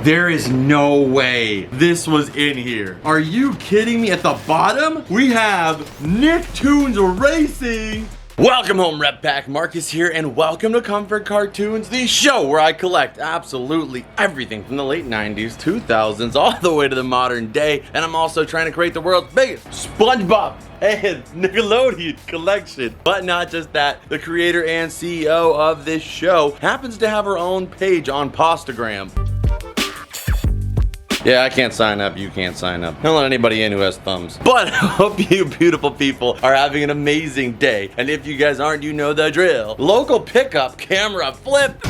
There is no way this was in here. Are you kidding me? At the bottom, we have Nicktoons Racing. Welcome home, Rep Pack. Marcus here, and welcome to Comfort Cartoons, the show where I collect absolutely everything from the late 90s, 2000s, all the way to the modern day. And I'm also trying to create the world's biggest Spongebob and Nickelodeon collection. But not just that, the creator and CEO of this show happens to have her own page on Postagram. Yeah, I can't sign up, you can't sign up. Don't let anybody in who has thumbs. But I hope you beautiful people are having an amazing day. And if you guys aren't, you know the drill. Local pickup, camera, flip.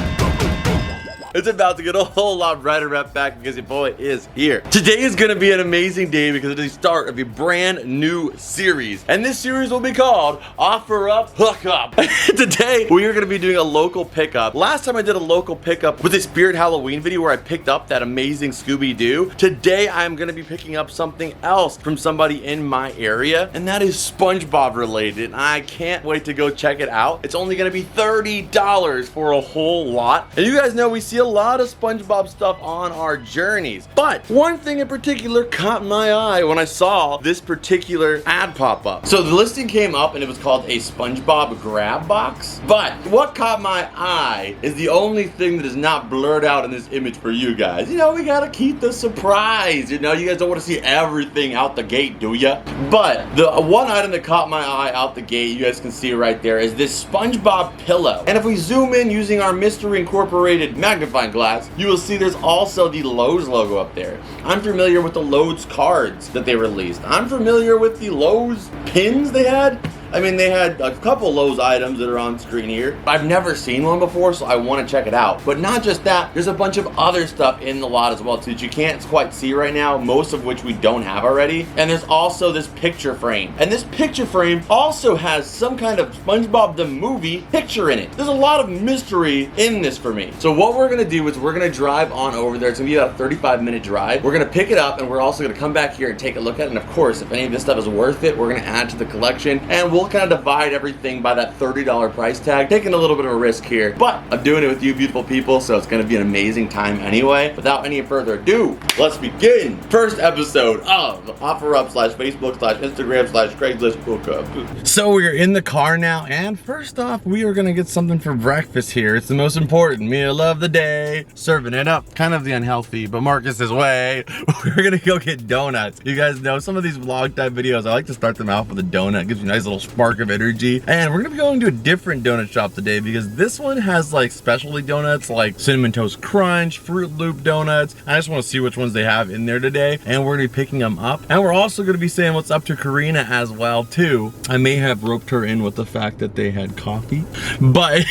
It's about to get a whole lot brighter, Rep Back, because your boy is here. Today is gonna be an amazing day because it's the start of a brand new series. And this series will be called Offer Up, Hook Up. Today, we are gonna be doing a local pickup. Last time I did a local pickup was a Spirit Halloween video where I picked up that amazing Scooby-Doo. Today, I'm gonna be picking up something else from somebody in my area, and that is SpongeBob related. And I can't wait to go check it out. It's only gonna be $30 for a whole lot. And you guys know we see a lot of SpongeBob stuff on our journeys, but one thing in particular caught my eye when I saw this particular ad pop up. So the listing came up and it was called a SpongeBob grab box, but what caught my eye is the only thing that is not blurred out in this image for you guys. You know, we gotta keep the surprise. You know, you guys don't want to see everything out the gate, do ya? But the one item that caught my eye out the gate, you guys can see right there, is this SpongeBob pillow. And if we zoom in using our Mystery Incorporated magnifying glass, you will see there's also the Lowe's logo up there. I'm familiar with the Lowe's cards that they released. I'm familiar with the Lowe's pins they had. I mean, they had a couple Lowe's items that are on screen here. I've never seen one before, so I want to check it out. But not just that, there's a bunch of other stuff in the lot as well, too, that you can't quite see right now, most of which we don't have already. And there's also this picture frame. And this picture frame also has some kind of SpongeBob the movie picture in it. There's a lot of mystery in this for me. So what we're going to do is we're going to drive on over there. It's going to be about a 35-minute drive. We're going to pick it up, and we're also going to come back here and take a look at it. And of course, if any of this stuff is worth it, we're going to add to the collection. And we'll kind of divide everything by that $30 price tag, taking a little bit of a risk here, but I'm doing it with you beautiful people, so it's going to be an amazing time anyway. Without any further ado, let's begin. First episode of Offer Up / Facebook / Instagram / Craigslist hookup. So we're in the car now, and first off, we are going to get something for breakfast here. It's the most important meal of the day. Serving it up, kind of the unhealthy, but Marcus's way. We're going to go get donuts. You guys know some of these vlog type videos, I like to start them off with a donut. It gives you a nice little spark of energy. And we're gonna be going to a different donut shop today because this one has like specialty donuts like Cinnamon Toast Crunch, Fruit Loop donuts. I just want to see which ones they have in there today, and we're gonna be picking them up. And we're also gonna be saying what's up to Karina as well too. I may have roped her in with the fact that they had coffee, but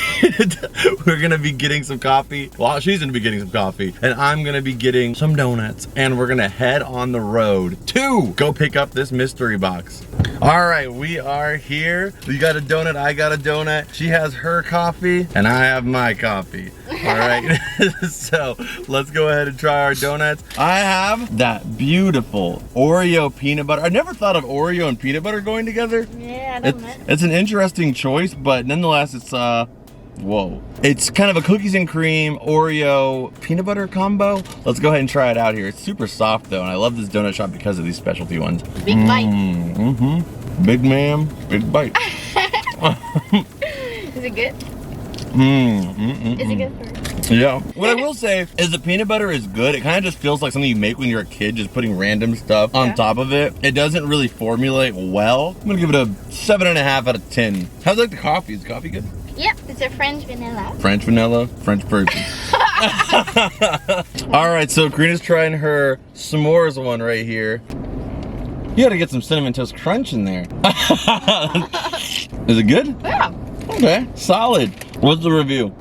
we're gonna be getting some coffee. Well, she's gonna be getting some coffee, and I'm gonna be getting some donuts, and we're gonna head on the road to go pick up this mystery box. All right, we are here. We got a donut, I got a donut. She has her coffee, and I have my coffee. All right, so let's go ahead and try our donuts. I have that beautiful Oreo peanut butter. I never thought of Oreo and peanut butter going together. Yeah, I don't know. It's an interesting choice, but nonetheless, it's whoa. It's kind of a cookies and cream Oreo peanut butter combo. Let's go ahead and try it out here. It's super soft though, and I love this donut shop because of these specialty ones. Big bite. Big ma'am, big bite. Is it good? Is it good for you? Yeah. What I will say is the peanut butter is good. It kind of just feels like something you make when you're a kid, just putting random stuff on top of it. It doesn't really formulate well. I'm gonna give it a 7.5 out of 10. How's like the coffee? Is coffee good? Yep, it's a French vanilla. French vanilla, French person. All right, so Karina's trying her s'mores one right here. You gotta get some Cinnamon Toast Crunch in there. Is it good? Yeah. Okay, solid. What's the review?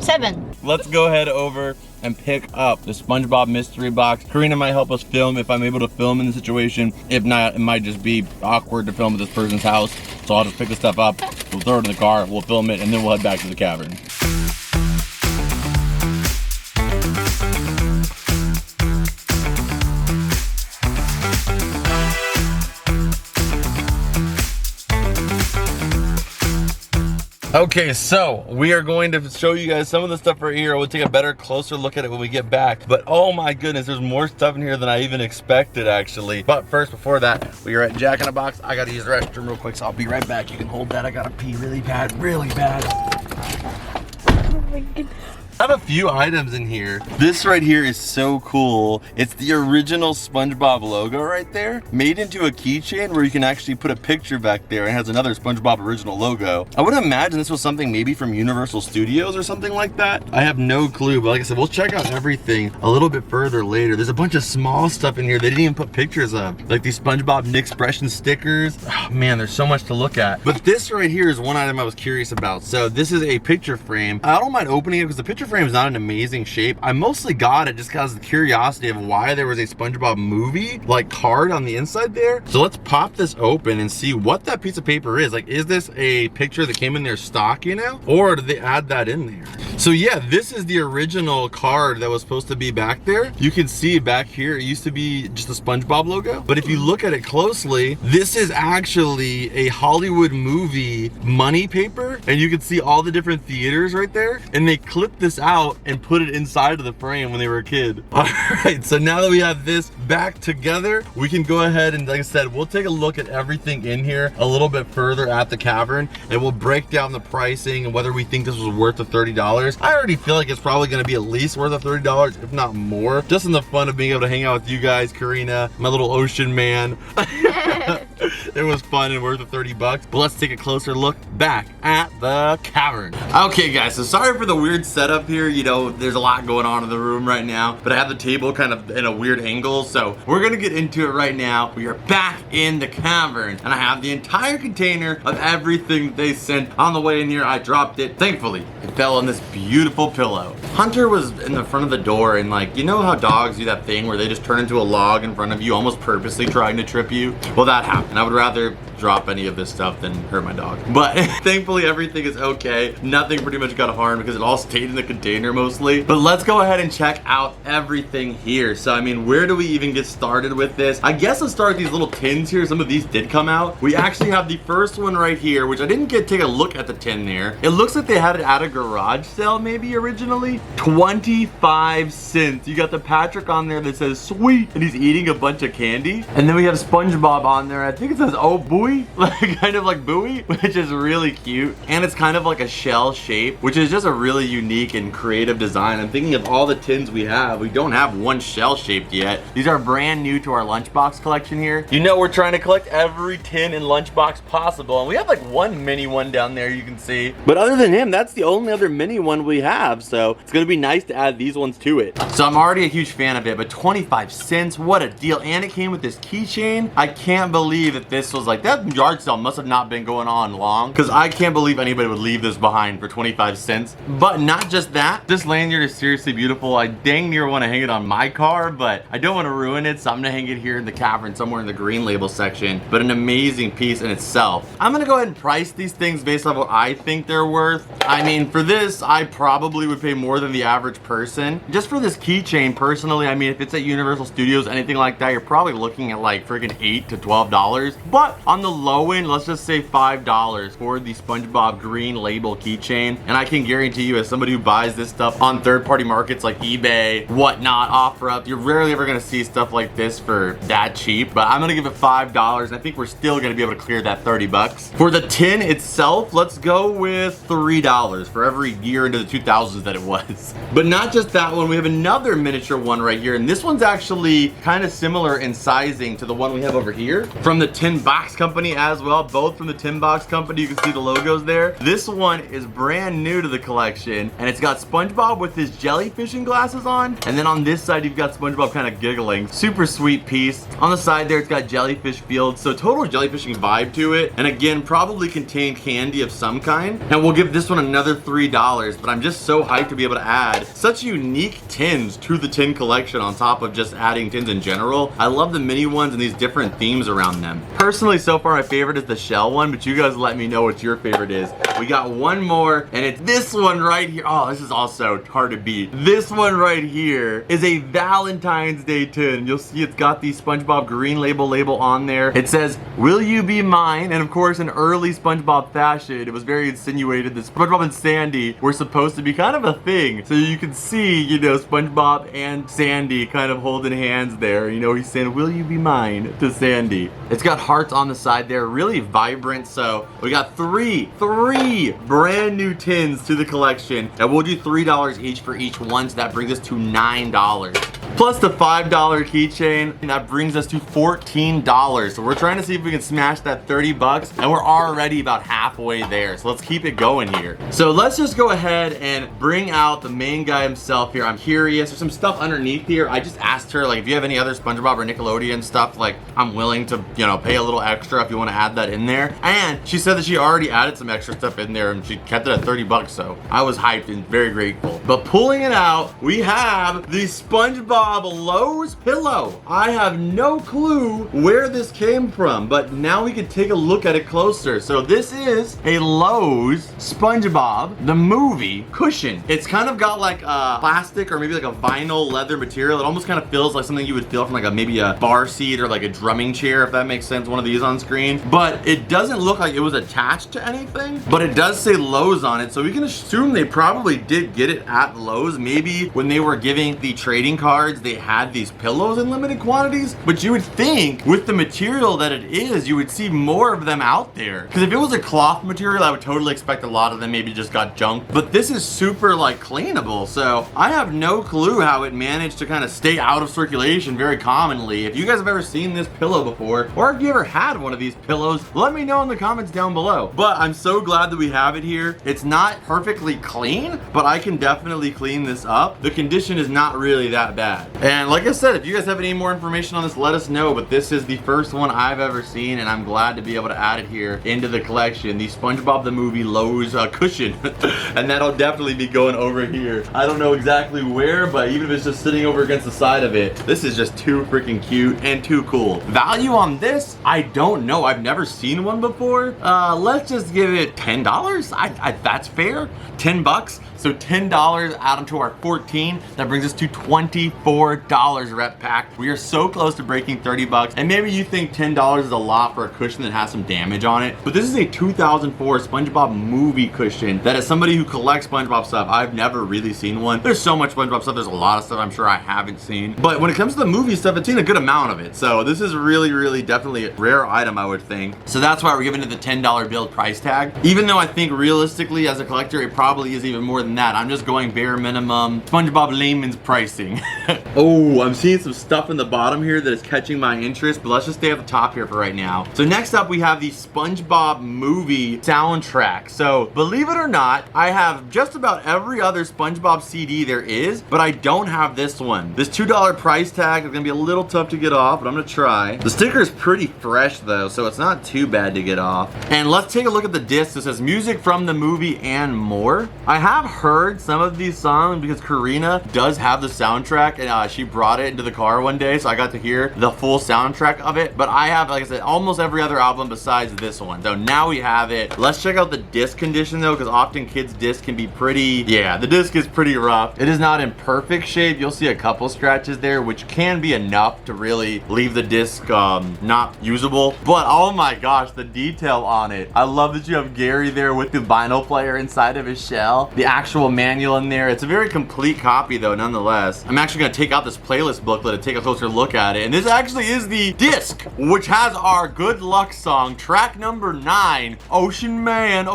7. Let's go head over and pick up the SpongeBob mystery box. Karina might help us film if I'm able to film in the situation. If not, it might just be awkward to film at this person's house. So I'll just pick the stuff up, we'll throw it in the car, we'll film it, and then we'll head back to the cavern. Okay, so we are going to show you guys some of the stuff right here. We'll take a better, closer look at it when we get back. But oh my goodness, there's more stuff in here than I even expected, actually. But first, before that, we are at Jack in the Box. I gotta use the restroom real quick, so I'll be right back. You can hold that. I gotta pee really bad, really bad. Oh my goodness. I have a few items in here. This right here is so cool. It's the original SpongeBob logo right there, made into a keychain where you can actually put a picture back there and it has another SpongeBob original logo. I would imagine this was something maybe from Universal Studios or something like that. I have no clue, but like I said, we'll check out everything a little bit further later. There's a bunch of small stuff in here they didn't even put pictures of, like these SpongeBob Nickexpression stickers. Oh man, there's so much to look at. But this right here is one item I was curious about. So this is a picture frame. I don't mind opening it because the picture frame is not in amazing shape. I mostly got it just because of the curiosity of why there was a SpongeBob movie like card on the inside there. So let's pop this open and see what that piece of paper is. Like, is this a picture that came in their stock, you know? Or did they add that in there? So yeah, this is the original card that was supposed to be back there. You can see back here, it used to be just a SpongeBob logo. But if you look at it closely, this is actually a Hollywood movie money paper. And you can see all the different theaters right there. And they clipped this out and put it inside of the frame when they were a kid. All right, so now that we have this back together, we can go ahead and, like I said, we'll take a look at everything in here a little bit further at the cavern, and we'll break down the pricing and whether we think this was worth the $30. I already feel like it's probably gonna be at least worth the $30, if not more, just in the fun of being able to hang out with you guys, Karina, my little ocean man. It was fun and worth the 30 bucks. But let's take a closer look back at the cavern. Okay guys, so sorry for the weird setup here. You know, there's a lot going on in the room right now, but I have the table kind of in a weird angle, so we're gonna get into it right now. We are back in the cavern, and I have the entire container of everything that they sent. On the way in here, I dropped it. Thankfully, it fell on this beautiful pillow. Hunter was in the front of the door, and like, you know how dogs do that thing where they just turn into a log in front of you, almost purposely trying to trip you? Well, that happened. I would rather drop any of this stuff than hurt my dog. But thankfully everything is okay. Nothing pretty much got harmed because it all stayed in the container mostly. But let's go ahead and check out everything here. So I mean, where do we even get started with this? I guess let's start with these little tins here. Some of these did come out. We actually have the first one right here, which I didn't take a look at the tin there. It looks like they had it at a garage sale maybe originally. 25 cents. You got the Patrick on there that says sweet, and he's eating a bunch of candy. And then we have SpongeBob on there. I think it says oh buoy, like kind of like buoy, which is really cute. And it's kind of like a shell shape, which is just a really unique and creative design. I'm thinking of all the tins we have. We don't have one shell shaped yet. These are brand new to our lunchbox collection here. You know, we're trying to collect every tin and lunchbox possible, and we have like one mini one down there you can see. But other than him, that's the only other mini one we have, so it's gonna be nice to add these ones to it. So I'm already a huge fan of it, but 25 cents, what a deal. And it came with this keychain. I can't believe that this was like, that yard sale must have not been going on long, because I can't believe anybody would leave this behind for 25 cents. But not just that, this lanyard is seriously beautiful. I dang near want to hang it on my car, but I don't want to ruin it, so I'm gonna hang it here in the cavern somewhere in the green label section. But an amazing piece in itself. I'm gonna go ahead and price these things based on what I think they're worth. I mean, for this, I probably would pay more than the average person. Just for this keychain, personally, I mean, if it's at Universal Studios, anything like that, you're probably looking at like freaking $8 to $12. But on the low end, let's just say $5 for the SpongeBob green label keychain. And I can guarantee you, as somebody who buys this stuff on third-party markets like eBay, whatnot, OfferUp, you're rarely ever gonna see stuff like this for that cheap. But I'm gonna give it $5, and I think we're still gonna be able to clear that 30 bucks. For the tin itself, let's go with $3 for every year into the 2000s that it was. But not just that one, we have another miniature one right here, and this one's actually kind of similar in sizing to the one we have over here from the Tin Box Company as well. Both from the Tin Box Company, you can see the logos there. This one is brand new to the collection, and it's got SpongeBob with his jellyfishing glasses on, and then on this side you've got SpongeBob kind of giggling. Super sweet piece. On the side there, it's got jellyfish fields, so total jellyfishing vibe to it, and again, probably contained candy of some kind. And we'll give this one another $3, but I'm just so hyped to be able to add such unique tins to the tin collection on top of just adding tins in general. I love the mini ones and these different themes around them. Personally, so far my favorite is the shell one, but you guys let me know what your favorite is. We got one more, and it's this one right here. Oh, this is also hard to beat. This one right here is a Valentine's Day tin. You'll see it's got the SpongeBob green label on there. It says, "Will you be mine?" And of course, in early SpongeBob fashion, it was very insinuated that SpongeBob and Sandy were supposed to be kind of a thing. So you can see, you know, SpongeBob and Sandy kind of holding hands there. You know, he's saying, "Will you be mine?" to Sandy. It's got hearts on the side there, really vibrant. So we got three brand new tins to the collection, and we'll do $3 each for each one, so that brings us to $9. Plus the $5 keychain, and that brings us to $14. So we're trying to see if we can smash that 30 bucks, and we're already about halfway there. So let's keep it going here. So let's just go ahead and bring out the main guy himself here. I'm curious, there's some stuff underneath here. I just asked her, like, if you have any other SpongeBob or Nickelodeon stuff, like, I'm willing to, you know, pay a little extra if you want to add that in there. And she said that she already added some extra stuff in there, and she kept it at 30 bucks, so I was hyped and very grateful. But pulling it out, we have the SpongeBob Lowe's pillow. I have no clue where this came from, but now we can take a look at it closer. So this is a Lowe's SpongeBob the movie cushion. It's kind of got like a plastic or maybe like a vinyl leather material. It almost kind of feels like something you would feel from like maybe a bar seat or like a drumming chair, if that makes sense, one of these on screen. But it doesn't look like it was attached to anything, but it does say Lowe's on it, so we can assume they probably did get it at Lowe's. Maybe when they were giving the trading cards, they had these pillows in limited quantities, but you would think with the material that it is, you would see more of them out there. Because if it was a cloth material, I would totally expect a lot of them maybe just got junked, but this is super like cleanable, so I have no clue how it managed to kind of stay out of circulation very commonly. If you guys have ever seen this pillow before, or if you ever had one of these pillows, let me know in the comments down below. But I'm so glad that we have it here. It's not perfectly clean, but I can definitely clean this up. The condition is not really that bad. And like I said, if you guys have any more information on this, let us know. But this is the first one I've ever seen, and I'm glad to be able to add it here into the collection. The SpongeBob the movie Lowe's cushion. And that'll definitely be going over here. I don't know exactly where, but even if it's just sitting over against the side of it, this is just too freaking cute and too cool. Value on this, I don't know. I've never seen one before. Let's just give it $10. That's fair. 10 bucks. So $10 add onto our 14. That brings us to $24 rep pack. We are so close to breaking 30 bucks. And maybe you think $10 is a lot for a cushion that has some damage on it, but this is a 2004 SpongeBob movie cushion that as somebody who collects SpongeBob stuff, I've never really seen one. There's so much SpongeBob stuff. There's a lot of stuff I'm sure I haven't seen. But when it comes to the movie stuff, I've seen a good amount of it. So this is really definitely a rare item, I would think. So that's why we're giving it the $10 build price tag. Even though I think realistically as a collector, it probably is even more than that. I'm just going bare minimum SpongeBob layman's pricing. Oh, I'm seeing some stuff in the bottom here that is catching my interest, but let's just stay at the top here for right now. So next up we have the SpongeBob movie soundtrack. So believe it or not, I have just about every other SpongeBob CD there is, but I don't have this one. This $2 price tag is gonna be a little tough to get off, but I'm gonna try. The sticker is pretty fresh though, so it's not too bad to get off. And let's take a look at the disc. It says music from the movie and more. I have heard some of these songs because Karina does have the soundtrack, and she brought it into the car one day, so I got to hear the full soundtrack of it. But I have, like I said, almost every other album besides this one. So now we have it. Let's check out the disc condition though, because often kids' disc can be pretty, yeah, the disc is pretty rough. It is not in perfect shape. You'll see a couple scratches there, which can be enough to really leave the disc not usable. But oh my gosh, the detail on it. I love that you have Gary there with the vinyl player inside of his shell. The actual manual in there. It's a very complete copy though, nonetheless. I'm actually gonna take out this playlist booklet and take a closer look at it. And this actually is the disc, which has our good luck song, track number 9, Ocean Man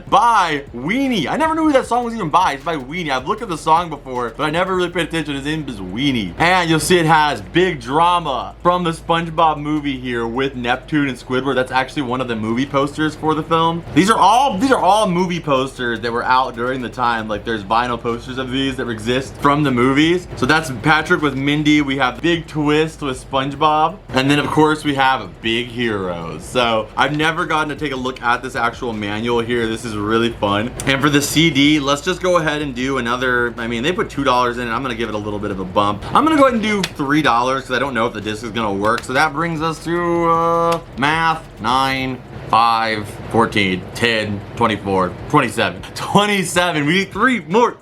by Weenie. I never knew who that song was even by. It's by Weenie. I've looked at the song before, but I never really paid attention. His name is Weenie. And you'll see it has big drama from the SpongeBob movie here with Neptune and Squidward. That's actually one of the movie posters for the film. These are all movie posters that were out during during the time. Like there's vinyl posters of these that exist from the movies. So that's Patrick with Mindy. We have Big Twist with SpongeBob. And then of course we have Big Heroes. So I've never gotten to take a look at this actual manual here. This is really fun. And for the CD, let's just go ahead and do another, I mean, they put $2 in it. I'm gonna give it a little bit of a bump. I'm gonna go ahead and do $3 because I don't know if the disc is gonna work. So that brings us to math, 9, 5, 14, 10, 24, 27. 27. We need $3 more.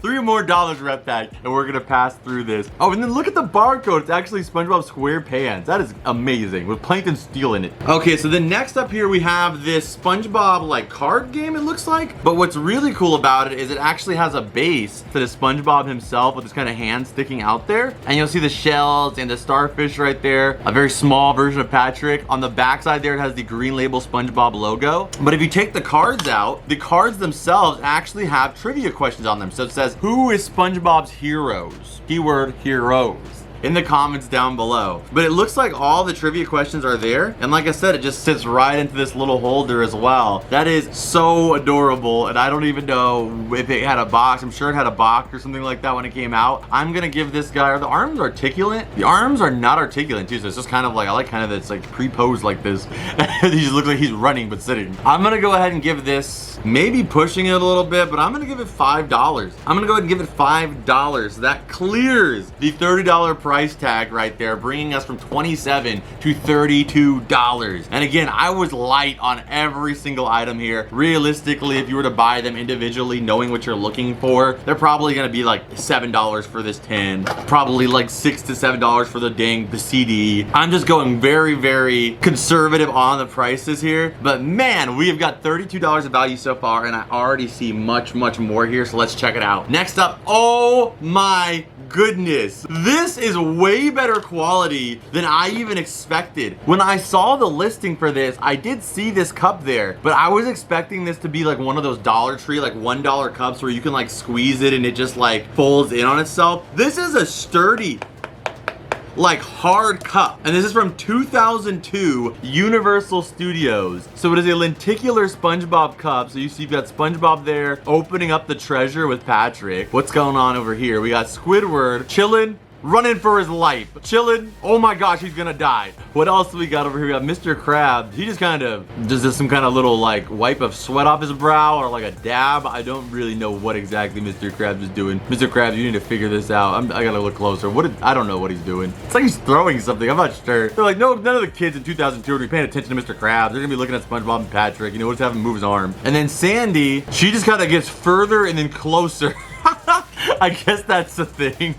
$3 more Red Pack, and we're gonna pass through this. Oh, and then look at the barcode. It's actually SpongeBob SquarePants. That is amazing, with Plankton Steel in it. Okay, so then next up here we have this SpongeBob like card game, it looks like. But what's really cool about it is it actually has a base to the SpongeBob himself with his kind of hand sticking out there. And you'll see the shells and the starfish right there. A very small version of Patrick. On the backside there, it has the green label SpongeBob logo. But if you take the cards out, the cards themselves actually have trivia questions on them. So it says, who is SpongeBob's heroes? Keyword heroes in the comments down below. But it looks like all the trivia questions are there. And like I said, it just sits right into this little holder as well. That is so adorable. And I don't even know if it had a box. I'm sure it had a box or something like that when it came out. I'm gonna give this guy, are the arms articulate? The arms are not articulate too, so it's just kind of like, I like kind of this like pre-posed like this. He just looks like he's running but sitting. I'm gonna go ahead and give this, maybe pushing it a little bit, but I'm gonna give it $5. I'm gonna go ahead and give it $5. That clears the $30 price tag right there, bringing us from $27 to $32. And again, I was light on every single item here. Realistically, if you were to buy them individually, knowing what you're looking for, they're probably gonna be like $7 for this tin, probably like $6 to $7 for the CD. I'm just going very, very conservative on the prices here, but man, we have got $32 of value so far, and I already see much, much more here, so let's check it out. Next up, oh my goodness, this is way better quality than I even expected. When I saw the listing for this, I did see this cup there, but I was expecting this to be like one of those Dollar Tree like $1 cups where you can like squeeze it and it just like folds in on itself. This is a sturdy, like hard cup, and this is from 2002 Universal Studios. So it is a lenticular SpongeBob cup. So you see you've got SpongeBob there opening up the treasure with Patrick. What's going on over here? We got Squidward chilling, running for his life, chilling. Oh my gosh, he's gonna die. What else do we got over here? We got Mr. Krabs. He just kind of does this some kind of little like wipe of sweat off his brow or like a dab. I don't really know what exactly Mr. Krabs is doing. Mr. Krabs, you need to figure this out. I gotta look closer. I don't know what he's doing. It's like he's throwing something. I'm not sure. They're like, no, none of the kids in 2002 are gonna be paying attention to Mr. Krabs. They're gonna be looking at SpongeBob and Patrick. You know, we'll just have him move his arm. And then Sandy, she just kind of gets further and then closer. I guess that's the thing.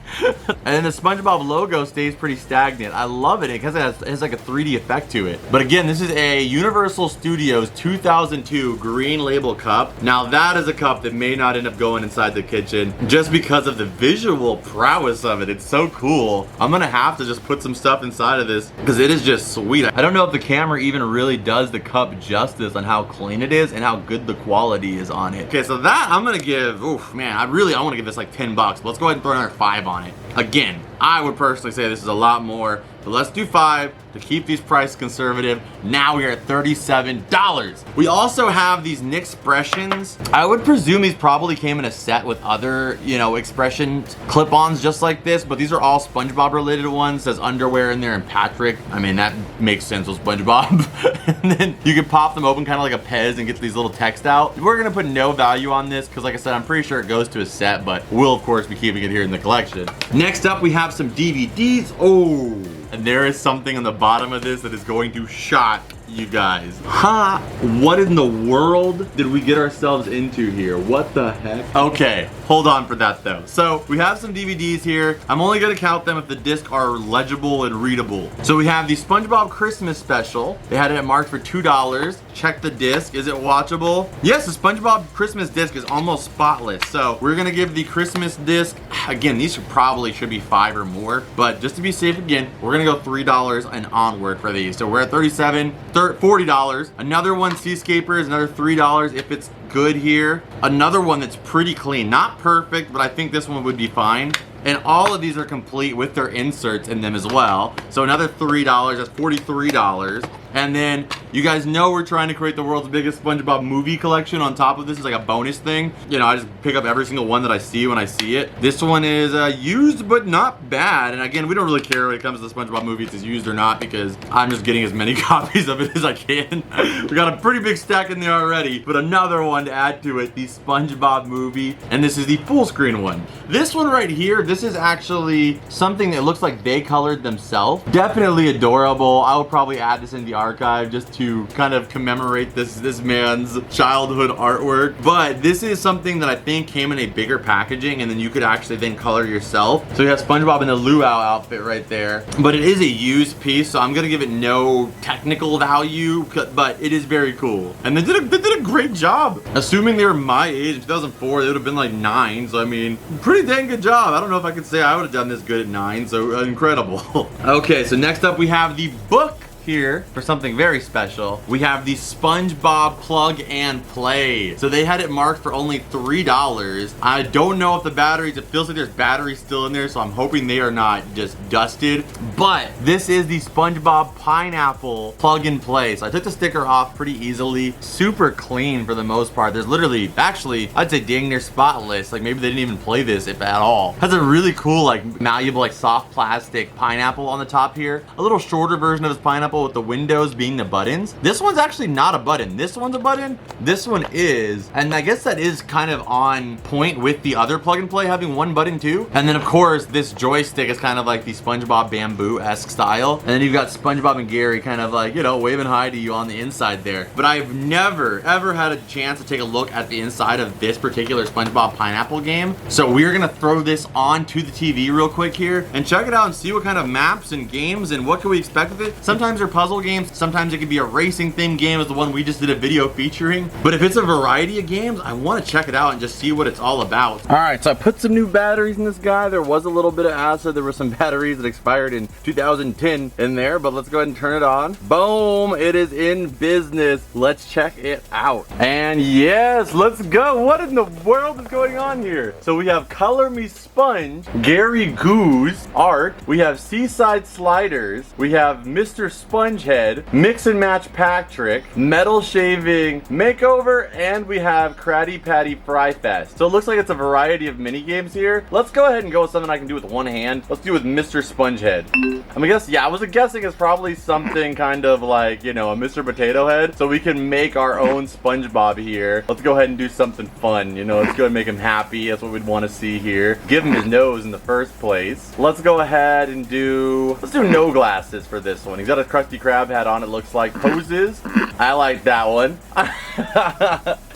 And then the SpongeBob logo stays pretty stagnant. I love it because it has like a 3D effect to it. But again, this is a Universal Studios 2002 green label cup. Now that is a cup that may not end up going inside the kitchen just because of the visual prowess of it. It's so cool. I'm gonna have to just put some stuff inside of this because it is just sweet. I don't know if the camera even really does the cup justice on how clean it is and how good the quality is on it. Okay, so that I'm gonna give, oof, man, I want to give this like $10. But let's go ahead and throw another 5 on it. Again, I would personally say this is a lot more, but let's do 5 to keep these prices conservative. Now we are at $37. We also have these Nickexpressions. I would presume these probably came in a set with other, you know, expression clip-ons just like this, but these are all SpongeBob related ones. It says underwear in there and Patrick. I mean, that makes sense with SpongeBob. And then you can pop them open kind of like a Pez and get these little text out. We're gonna put no value on this because like I said, I'm pretty sure it goes to a set, but we'll of course be keeping it here in the collection. Next up, we have some DVDs. Oh, and there is something on the bottom of this that is going to shock you guys. Ha! What in the world did we get ourselves into here? What the heck? Okay, hold on for that though. So we have some DVDs here. I'm only gonna count them if the discs are legible and readable. So we have the SpongeBob Christmas Special. They had it marked for $2. Check the disc. Is it watchable? Yes, the SpongeBob Christmas disc is almost spotless. So we're gonna give the Christmas disc, again, these probably should be 5 or more, but just to be safe again, we're gonna go $3 and onward for these. So we're at $40. Another one, Seascapers, another $3 if it's good here. Another one that's pretty clean, not perfect, but I think this one would be fine. And all of these are complete with their inserts in them as well. So another $3, that's $43. And then you guys know we're trying to create the world's biggest SpongeBob movie collection. On top of this is like a bonus thing. You know, I just pick up every single one that I see when I see it. This one is used but not bad. And again, we don't really care when it comes to the SpongeBob movie if it's used or not, because I'm just getting as many copies of it as I can. We got a pretty big stack in there already, but another one to add to it, the SpongeBob movie. And this is the full screen one. This one right here, this is actually something that looks like they colored themselves. Definitely adorable. I will probably add this in the archive just to kind of commemorate this man's childhood artwork. But this is something that I think came in a bigger packaging, and then you could actually then color yourself. So you have SpongeBob in the luau outfit right there. But it is a used piece, so I'm gonna give it no technical value, but it is very cool. And they did a great job. Assuming they were my age, in 2004, they would have been like 9. So I mean, pretty dang good job. I don't know if I could say I would have done this good at 9, so incredible. Okay, so next up we have the book here for something very special. We have the SpongeBob Plug and Play. So they had it marked for only $3. I don't know if the batteries, it feels like there's batteries still in there, so I'm hoping they are not just dusted. But this is the SpongeBob Pineapple Plug and Play. So I took the sticker off pretty easily. Super clean for the most part. There's literally, actually, I'd say dang near spotless. Like maybe they didn't even play this, if at all. Has a really cool, like malleable, like soft plastic pineapple on the top here. A little shorter version of this pineapple with the windows being the buttons. This one's actually not a button. This one's a button. This one is. And I guess that is kind of on point with the other Plug and Play having one button too. And then of course, this joystick is kind of like the SpongeBob Bamboo-esque style. And then you've got SpongeBob and Gary kind of like, you know, waving hi to you on the inside there. But I've never, ever had a chance to take a look at the inside of this particular SpongeBob Pineapple game. So we're gonna throw this onto the TV real quick here and check it out and see what kind of maps and games and what can we expect with it. Sometimes they're puzzle games, sometimes it could be a racing themed game as the one we just did a video featuring. But if it's a variety of games, I want to check it out and just see what it's all about. All right, so I put some new batteries in this guy. There was a little bit of acid. There were some batteries that expired in 2010 in there, but let's go ahead and turn it on. Boom, it is in business. Let's check it out. And yes, let's go. What in the world is going on here? So we have Color Me Sponge, Gary Goo's art. We have Seaside Sliders. We have Mr. Spongehead, Mix and Match Patrick, Metal Shaving Makeover, and we have Krabby Patty Fry Fest. So it looks like it's a variety of mini games here. Let's go ahead and go with something I can do with one hand. Let's do with Mr. Spongehead. I'm gonna guess, yeah, I was guessing it's probably something kind of like, you know, a Mr. Potato Head. So we can make our own SpongeBob here. Let's go ahead and do something fun. You know, let's go ahead and make him happy. That's what we'd want to see here. Give him his nose in the first place. Let's go ahead and let's do no glasses for this one. He's got a Krusty Krab hat on, it looks like. Poses. I like that one.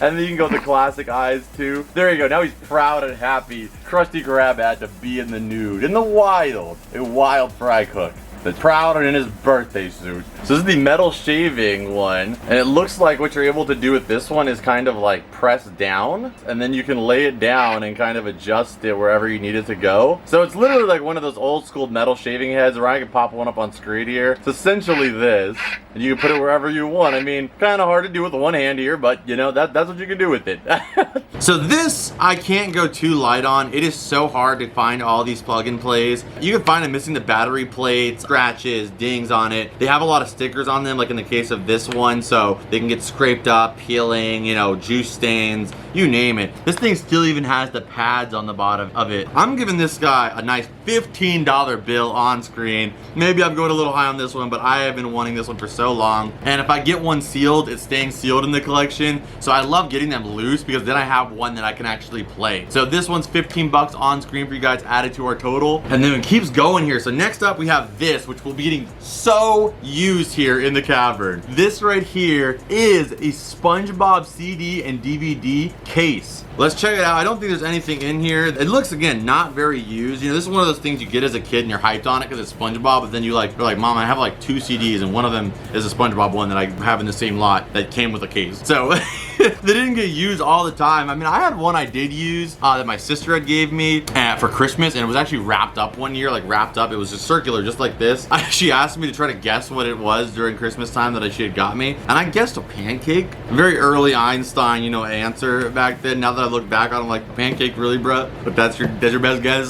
And then you can go with the classic eyes too. There you go. Now he's proud and happy. Krusty Krab had to be in the nude, in the wild. A wild fry cook. That's proud and in his birthday suit. So this is the metal shaving one. And it looks like what you're able to do with this one is kind of like press down. And then you can lay it down and kind of adjust it wherever you need it to go. So it's literally like one of those old school metal shaving heads. Or I can pop one up on screen here. It's essentially this. And you can put it wherever you want. I mean, kind of hard to do with one hand here, but you know, that's what you can do with it. So this, I can't go too light on. It is so hard to find all these plug and plays. You can find them missing the battery plates, scratches, dings on it. They have a lot of stickers on them, like in the case of this one, so they can get scraped up, peeling, you know, juice stains, you name it. This thing still even has the pads on the bottom of it. I'm giving this guy a nice $15 bill on screen. Maybe I'm going a little high on this one, but I have been wanting this one for so long. And if I get one sealed, it's staying sealed in the collection. So I love getting them loose because then I have one that I can actually play. So this one's 15 bucks on screen for you guys added to our total. And then it keeps going here. So next up we have this, which will be getting so used here in the cavern. This right here is a SpongeBob CD and DVD case. Let's check it out. I don't think there's anything in here. It looks, again, not very used. You know, this is one of those things you get as a kid and you're hyped on it because it's SpongeBob, but then you're like, Mom, I have like 2 CDs and one of them is a SpongeBob one that I have in the same lot that came with a case. So they didn't get used all the time. I mean, I had one I did use that my sister had gave me for Christmas, and it was actually wrapped up one year, like wrapped up. It was just circular, just like this. She asked me to try to guess what it was during Christmas time that she had got me, and I guessed a pancake. Very early Einstein, you know, answer back then. Now that I look back on them like, pancake really, bro? But that's your best guess?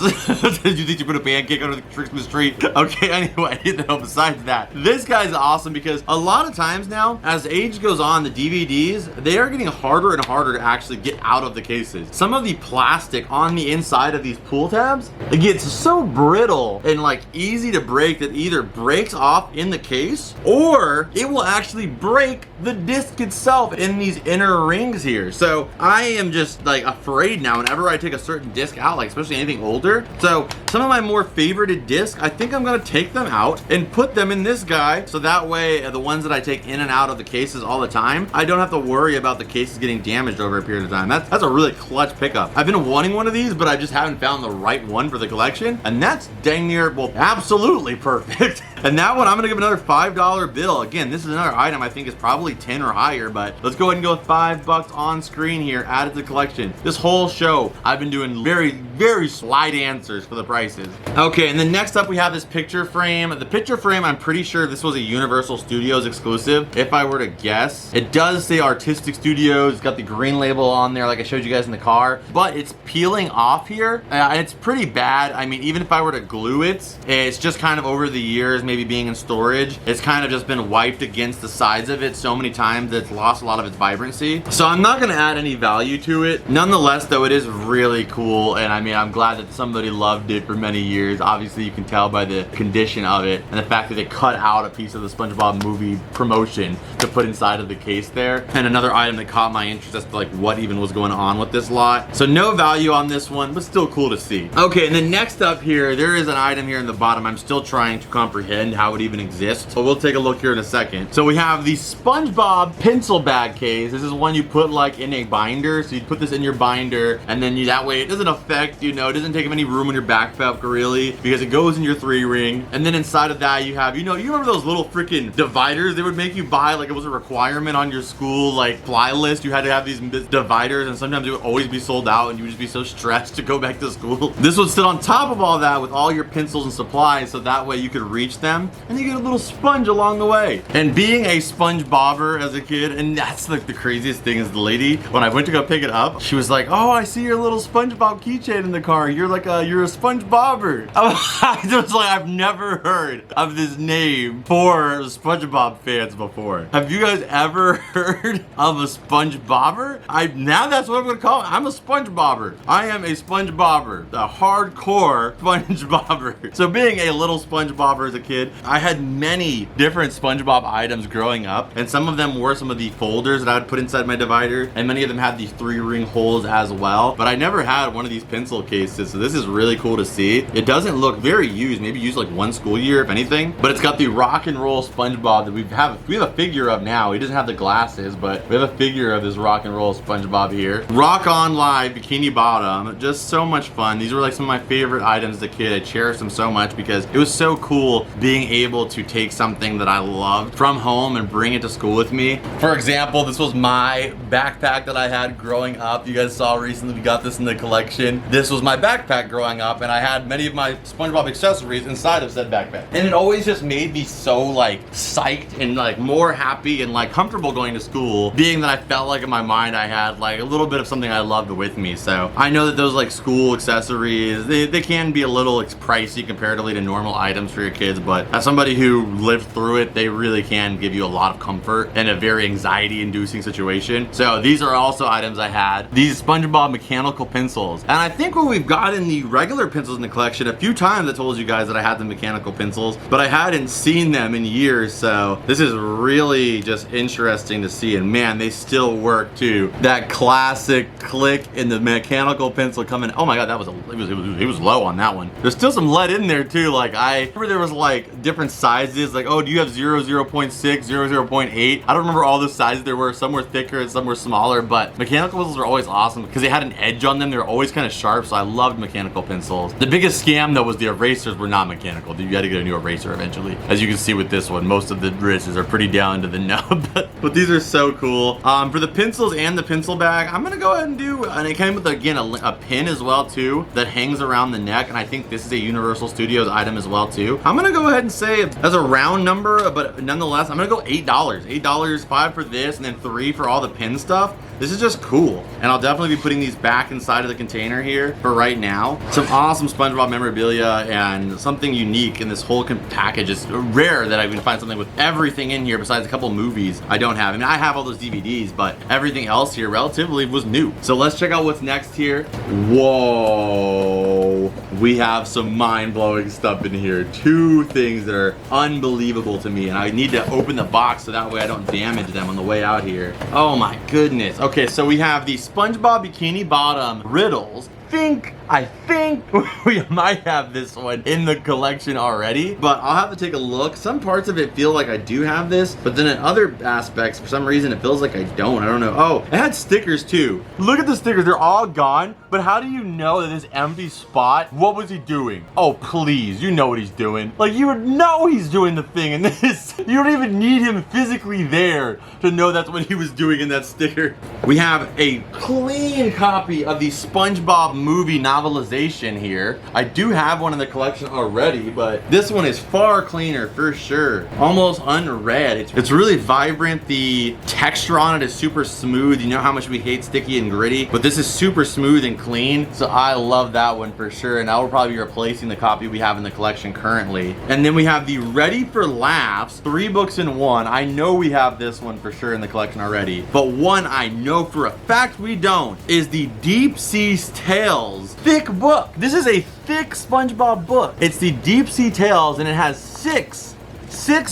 Did you think you put a pancake under the Christmas tree? Okay, anyway, no, besides that, this guy's awesome because a lot of times now, as age goes on, the DVDs, they are getting harder and harder to actually get out of the cases. Some of the plastic on the inside of these pull tabs, it gets so brittle and like easy to break that either breaks off in the case or it will actually break the disc itself in these inner rings here. So I am just like afraid now whenever I take a certain disc out, like especially anything older. So some of my more favorited discs, I think I'm gonna take them out and put them in this guy, so that way the ones that I take in and out of the cases all the time, I don't have to worry about the cases getting damaged over a period of time. That's a really clutch pickup. I've been wanting one of these, but I just haven't found the right one for the collection, and that's dang near, well, absolutely perfect. And that one, I'm gonna give another $5 bill. Again, this is another item I think is probably 10 or higher, but let's go ahead and go with $5 on screen here, added to the collection. This whole show, I've been doing very slight answers for the prices. Okay, and then next up we have this picture frame. The picture frame, I'm pretty sure this was a Universal Studios exclusive, if I were to guess. It does say Artistic Studios, it's got the green label on there like I showed you guys in the car, but it's peeling off here, and it's pretty bad. I mean, even if I were to glue it, it's just kind of over the years, maybe being in storage, it's kind of just been wiped against the sides of it so many times that it's lost a lot of its vibrancy. So I'm not gonna add any value to it. Nonetheless though, it is really cool, and I mean, I'm glad that somebody loved it for many years. Obviously you can tell by the condition of it and the fact that they cut out a piece of the SpongeBob movie promotion to put inside of the case there. And another item that caught my interest as to like what even was going on with this lot. So no value on this one, but still cool to see. Okay, and then next up here, there is an item here in the bottom. I'm still trying to comprehend how it even exists, so we'll take a look here in a second. So we have the SpongeBob pencil bag case. This is one you put like in a binder, so you put this in your binder, and then that way it doesn't affect, you know, it doesn't take up any room in your backpack really, because it goes in your 3-ring. And then inside of that you have, you know, you remember those little freaking dividers they would make you buy, like it was a requirement on your school like fly list, you had to have these dividers, and sometimes it would always be sold out and you would just be so stressed to go back to school. This would sit on top of all that with all your pencils and supplies, so that way you could reach them and you get a little sponge along the way. And being a SpongeBobber as a kid, and that's like the craziest thing, is the lady, when I went to go pick it up, she was like, oh, I see your little SpongeBob keychain in the car, you're a SpongeBobber. I was like, I've never heard of this name for SpongeBob fans before. Have you guys ever heard of a SpongeBobber? Now that's what I'm gonna call it. I'm a SpongeBobber. I am a SpongeBobber, a hardcore SpongeBobber. So being a little SpongeBobber as a kid, I had many different SpongeBob items growing up, and some of them were some of the folders that I would put inside my divider, and many of them had these 3-ring holes as well, but I never had one of these pencil cases, so this is really cool to see. It doesn't look very used, maybe used like one school year if anything, but it's got the rock and roll SpongeBob that we have a figure of now. He doesn't have the glasses, but we have a figure of this rock and roll SpongeBob here. Rock on live bikini bottom, just so much fun. These were like some of my favorite items as a kid. I cherished them so much because it was so cool being able to take something that I loved from home and bring it to school with me. For example, this was my backpack that I had growing up. You guys saw recently we got this in the collection. This was my backpack growing up, and I had many of my SpongeBob accessories inside of said backpack. And it always just made me so like psyched and like more happy and like comfortable going to school, being that I felt like in my mind I had like a little bit of something I loved with me. So I know that those like school accessories, they can be a little pricey comparatively to normal items for your kids, but as somebody who lived through it, they really can give you a lot of comfort in a very anxiety inducing situation. So these are also items I had. These SpongeBob mechanical pencils, and I think when we've gotten the regular pencils in the collection, a few times I told you guys that I had the mechanical pencils, but I hadn't seen them in years, so this is really just interesting to see. And man, they still work too. That classic click in the mechanical pencil coming, oh my god, that was it was low on that one. There's still some lead in there too. Like I remember there was like different sizes, like, oh, do you have 0.6, 0.8? I don't remember all the sizes there were. Some were thicker and some were smaller, but mechanical pencils were always awesome because they had an edge on them. They were always kind of sharp, so I loved mechanical pencils. The biggest scam though was the erasers were not mechanical. You had to get a new eraser eventually. As you can see with this one, most of the erasers are pretty down to the nub, but these are so cool. For the pencils and the pencil bag, I'm gonna go ahead and do, and it came with again a pin as well too that hangs around the neck, and I think this is a Universal Studios item as well too. I'm gonna go ahead and say that's a round number, but nonetheless, I'm gonna go $8. $8, 5 for this, and then 3 for all the pin stuff. This is just cool. And I'll definitely be putting these back inside of the container here for right now. Some awesome SpongeBob memorabilia and something unique in this whole package. It's rare that I can find something with everything in here besides a couple movies I don't have. I mean, I have all those DVDs, but everything else here relatively was new. So let's check out what's next here. Whoa. We have some mind-blowing stuff in here. 2 things that are unbelievable to me, and I need to open the box so that way I don't damage them on the way out here. Oh my goodness. Okay, so we have the SpongeBob Bikini Bottom riddles. I think we might have this one in the collection already, but I'll have to take a look. Some parts of it feel like I do have this, but then in other aspects, for some reason, it feels like I don't. I don't know. Oh, it had stickers too. Look at the stickers. They're all gone, but how do you know that this empty spot, what was he doing? Oh, please. You know what he's doing. Like, you would know he's doing the thing in this. You don't even need him physically there to know that's what he was doing in that sticker. We have a clean copy of the SpongeBob movie novelization here. I do have one in the collection already, but this one is far cleaner for sure. Almost unread. It's really vibrant. The texture on it is super smooth. You know how much we hate sticky and gritty, but this is super smooth and clean. So I love that one for sure. And I will probably be replacing the copy we have in the collection currently. And then we have the Ready for Laughs, 3 books in 1. I know we have this one for sure in the collection already, but one I know for a fact we don't is the Deep Sea Tales thick book. This is a thick SpongeBob book. It's the Deep Sea Tales, and it has 6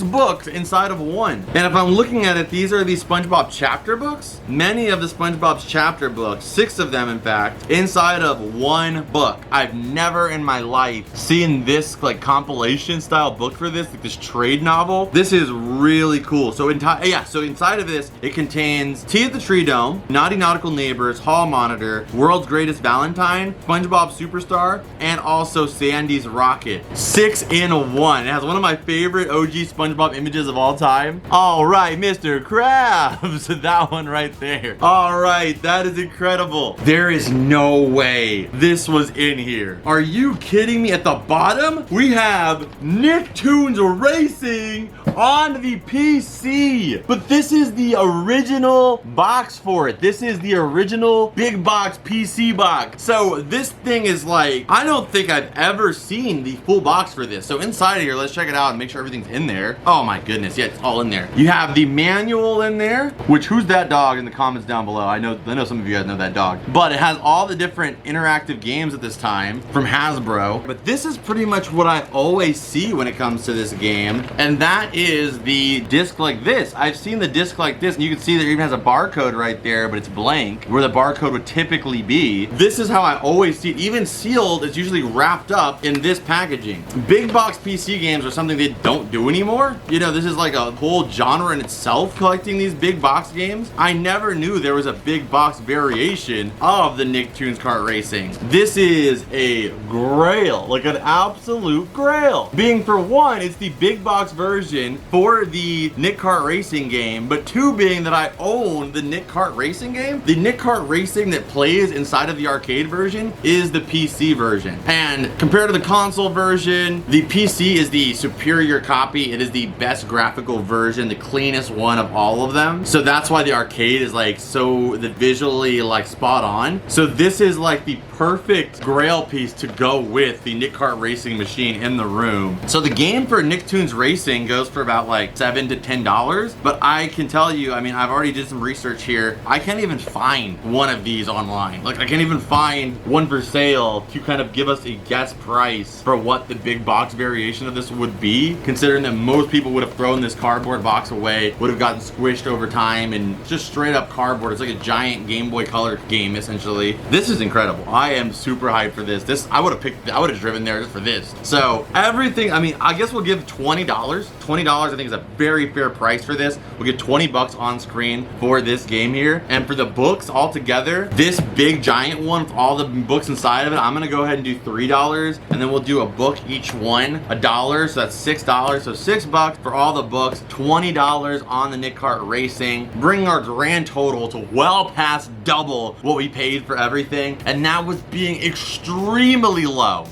books inside of one. And if I'm looking at it, these are the SpongeBob chapter books. Many of the SpongeBob's chapter books, 6 of them in fact, inside of one book. I've never in my life seen this like compilation style book for this, like this trade novel. This is really cool. So inside of this, it contains Tea at the Tree Dome, Naughty Nautical Neighbors, Hall Monitor, World's Greatest Valentine, SpongeBob Superstar, and also Sandy's Rocket. 6 in 1. It has one of my favorite OG SpongeBob images of all time. All right, Mr. Krabs. That one right there. All right, that is incredible. There is no way this was in here. Are you kidding me? At the bottom, we have Nicktoons Racing on the PC. But this is the original box for it. This is the original big box PC box. So this thing is like, I don't think I've ever seen the full box for this. So inside of here, let's check it out and make sure everything's in there. Oh my goodness, yeah, it's all in there. You have the manual in there, which who's that dog in the comments down below? I know some of you guys know that dog. But it has all the different interactive games at this time from Hasbro. But this is pretty much what I always see when it comes to this game, and that is the disc like this. I've seen the disc like this, and you can see that it even has a barcode right there, but it's blank, where the barcode would typically be. This is how I always see it. Even sealed, it's usually wrapped up in this packaging. Big box PC games are something they don't do anymore. You know, this is like a whole genre in itself, collecting these big box games. I never knew there was a big box variation of the Nicktoons Kart Racing. This is a grail, like an absolute grail. Being for one, it's the big box version for the Nick Kart Racing game, but 2 being that I own the Nick Kart Racing game. The Nick Kart Racing that plays inside of the arcade version is the PC version. And compared to the console version, the PC is the superior copy. It is the best graphical version, the cleanest one of all of them. So that's why the arcade is like so visually like spot on. So this is like the perfect grail piece to go with the Nick Kart Racing machine in the room. So the game for Nicktoons Racing goes for about like $7 to $10, but I can tell you, I mean, I've already did some research here. I can't even find one of these online. Like, I can't even find one for sale to kind of give us a guess price for what the big box variation of this would be, considering that most people would have thrown this cardboard box away, would have gotten squished over time, and just straight up cardboard. It's like a giant Game Boy Color game, essentially. This is incredible. I am super hyped for this. I would have driven there just for this. So everything, I mean, I guess we'll give $20. $20 I think is a very fair price for this. We'll get 20 bucks on screen for this game here. And for the books all together, this big giant one with all the books inside of it, I'm gonna go ahead and do $3, and then we'll do a book each one $1, so that's $6, so $6 for all the books, $20 on the Nick Kart Racing, bringing our grand total to well past double what we paid for everything. And that was being extremely low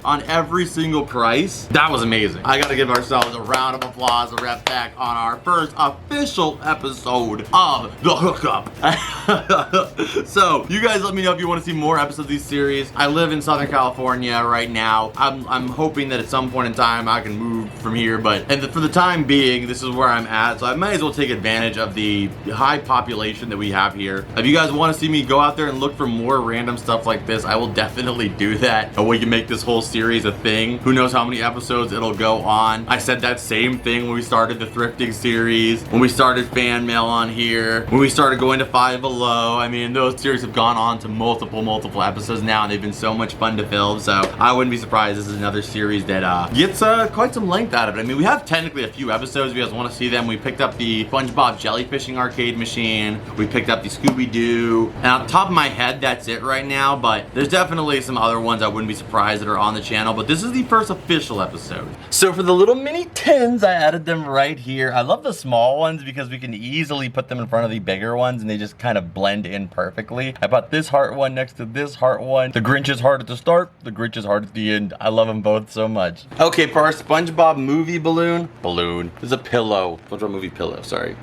on every single price. That was amazing. I gotta give ourselves a round of applause, a rep back on our first official episode of The Hookup. So you guys let me know if you want to see more episodes of these series. I live in Southern California right now. I'm hoping that at some point in time I can move from here, but for the time being, this is where I'm at, so I might as well take advantage of the high population that we have here. If you guys want to see me go out there and look for more random stuff like this, I will definitely do that, and we can make this whole series a thing. Who knows how many episodes it'll go on. I said that same thing when we started the thrifting series, when we started fan mail on here, when we started going to Five Below. I mean, those series have gone on to multiple episodes now, and they've been so much fun to film, so I wouldn't be surprised this is another series that gets quite some length out of it. I mean, we have technically a few episodes. If you guys want to see them, we picked up the Spongebob jellyfishing arcade machine, we picked up the Scooby-Doo, and on top of my head, that's it right now, but there's definitely some other ones I wouldn't be surprised that are on the channel, but this is the first official episode. So for the little mini tins, I added them right here. I love the small ones because we can easily put them in front of the bigger ones and they just kind of blend in perfectly. I bought this heart one next to this heart one. The Grinch's heart at the start, the Grinch's heart at the end. I love them both so much. Okay, for our SpongeBob movie balloon, there's a pillow. SpongeBob movie pillow, sorry.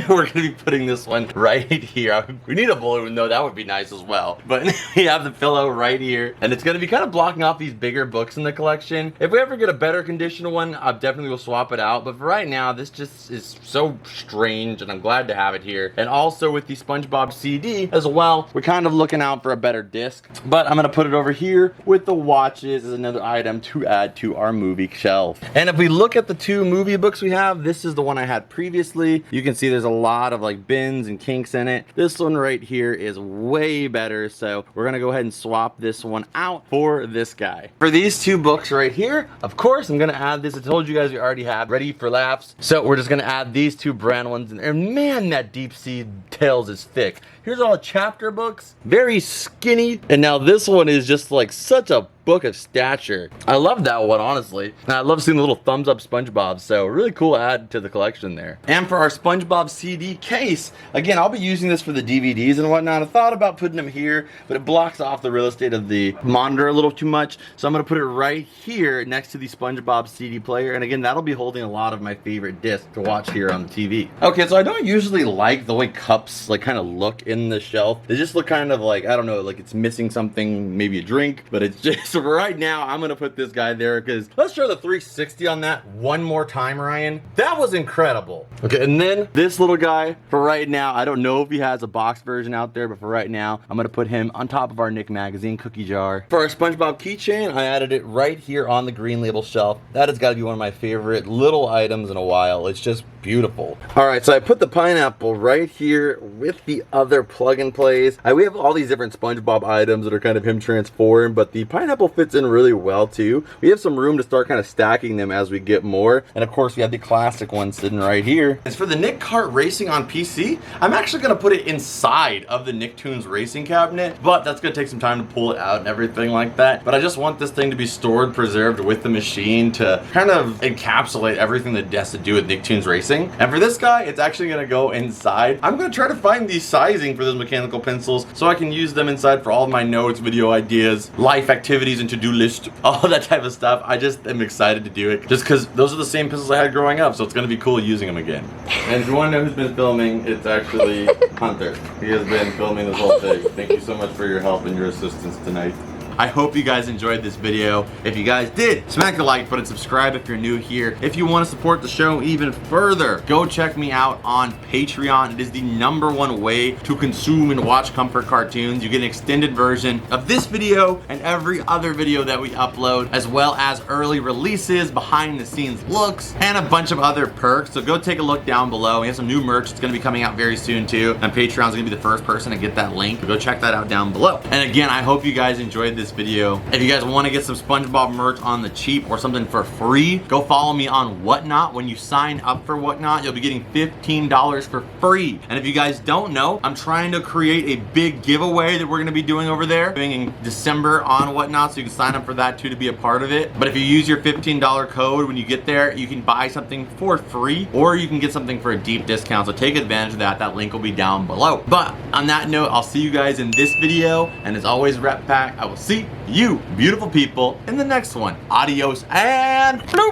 We're gonna be putting this one right here. We need a balloon though, that would be nice as well. But we have the pillow right here, and it's gonna be kind of blocking off these bigger books in the collection. If we ever get a better condition one, I definitely will swap it out. But for right now, this just is so strange, and I'm glad to have it here. And also with the SpongeBob CD as well, we're kind of looking out for a better disc. But I'm gonna put it over here with the watches as another item to add to our movie shelf. And if we look at the two movie books we have, this is the one I had previously. You can see there's a lot of like bins and kinks in it. This one right here is way better, so we're gonna go ahead and swap this one out for this guy. For these two books right here, of course, I'm gonna add this. I told you guys we already have Ready for Laughs, so we're just gonna add these two brand ones in there. And man, that Deep Sea Tales is thick. Here's all chapter books, very skinny, and now this one is just like such a book of stature. I love that one, honestly. And I love seeing the little thumbs up SpongeBob, so really cool add to the collection there. And for our SpongeBob CD case, again, I'll be using this for the DVDs and whatnot. I thought about putting them here, but it blocks off the real estate of the monitor a little too much, so I'm gonna put it right here next to the SpongeBob CD player, and again, that'll be holding a lot of my favorite discs to watch here on the TV. Okay, so I don't usually like the way cups like kind of look in the shelf. They just look kind of like, I don't know, like it's missing something, maybe a drink, but it's just, for right now, I'm gonna put this guy there because let's show the 360 on that one more time, Ryan. That was incredible. Okay, and then this little guy, for right now, I don't know if he has a box version out there, but for right now, I'm gonna put him on top of our Nick Magazine cookie jar. For our SpongeBob keychain, I added it right here on the green label shelf. That has gotta be one of my favorite little items in a while. It's just beautiful. All right, so I put the pineapple right here with the other plug and plays. We have all these different SpongeBob items that are kind of him transformed, but the pineapple fits in really well too. We have some room to start kind of stacking them as we get more. And of course, we have the classic one sitting right here. As for the Nick Kart Racing on PC, I'm actually gonna put it inside of the Nicktoons Racing cabinet, but that's gonna take some time to pull it out and everything like that. But I just want this thing to be stored, preserved with the machine to kind of encapsulate everything that has to do with Nicktoons Racing. And for this guy, it's actually gonna go inside. I'm gonna try to find the sizing for those mechanical pencils so I can use them inside for all of my notes, video ideas, life activities, and to-do list, all that type of stuff. I just am excited to do it just because those are the same pencils I had growing up, so it's gonna be cool using them again. And if you want to know who's been filming, it's actually Hunter. He has been filming this whole thing. Thank you so much for your help and your assistance tonight. I hope you guys enjoyed this video. If you guys did, smack the like button, subscribe if you're new here. If you want to support the show even further, go check me out on Patreon. It is the #1 way to consume and watch comfort cartoons. You get an extended version of this video and every other video that we upload, as well as early releases, behind the scenes looks, and a bunch of other perks. So go take a look down below. We have some new merch that's gonna be coming out very soon too, and Patreon's gonna be the first person to get that link. So go check that out down below. And again, I hope you guys enjoyed this this video. If you guys want to get some SpongeBob merch on the cheap or something for free, go follow me on Whatnot. When you sign up for Whatnot, you'll be getting $15 for free. And if you guys don't know, I'm trying to create a big giveaway that we're going to be doing over there, doing in December on Whatnot, so you can sign up for that too to be a part of it. But if you use your $15 code when you get there, you can buy something for free, or you can get something for a deep discount. So take advantage of that. That link will be down below. But on that note, I'll see you guys in this video. And as always, Rep Pack, I will see you beautiful people in the next one. Adios and bloop.